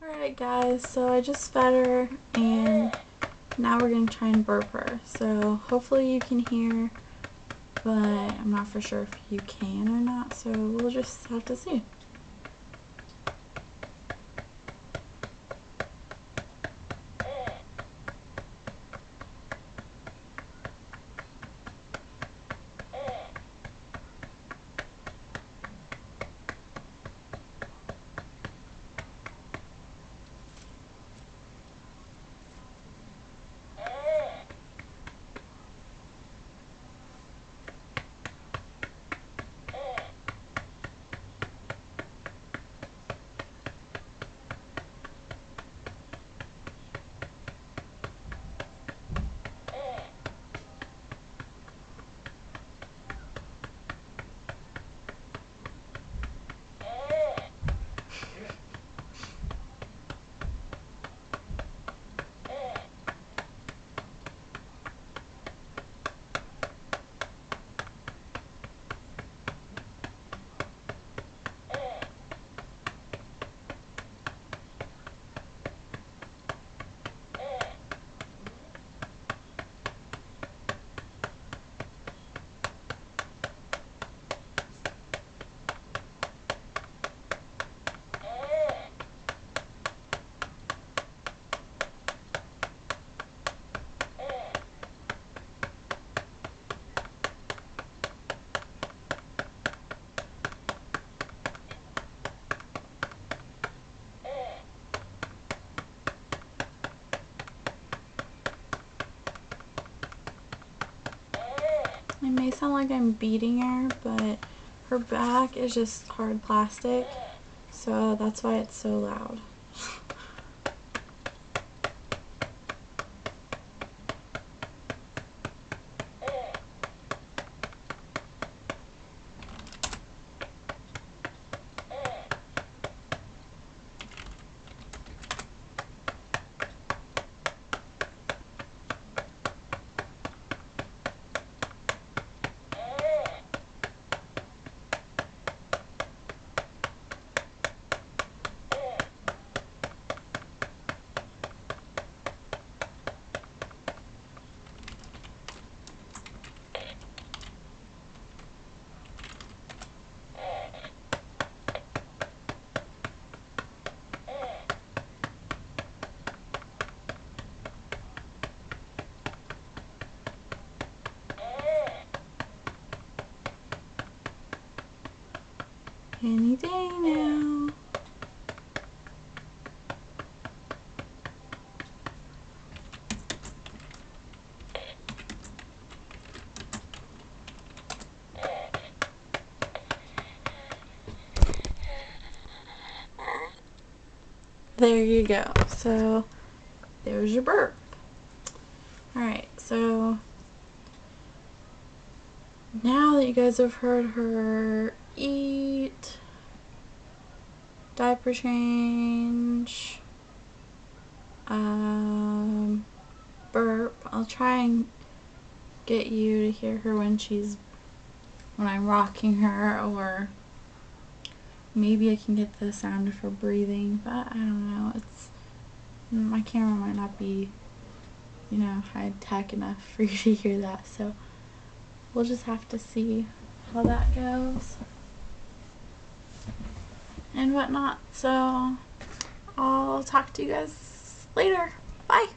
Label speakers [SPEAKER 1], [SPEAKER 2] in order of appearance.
[SPEAKER 1] Alright guys, so I just fed her and now we're going to try and burp her. So hopefully you can hear, but I'm not for sure if you can or not, so we'll just have to see. It may sound like I'm beating her, but her back is just hard plastic, so that's why it's so loud. Any day now. There you go. So there's your burp. Alright, so now that you guys have heard her eat, diaper change, burp, I'll try and get you to hear her when I'm rocking her, or maybe I can get the sound of her breathing, but I don't know. My camera might not be, high tech enough for you to hear that, so we'll just have to see how that goes and whatnot. So I'll talk to you guys later. Bye.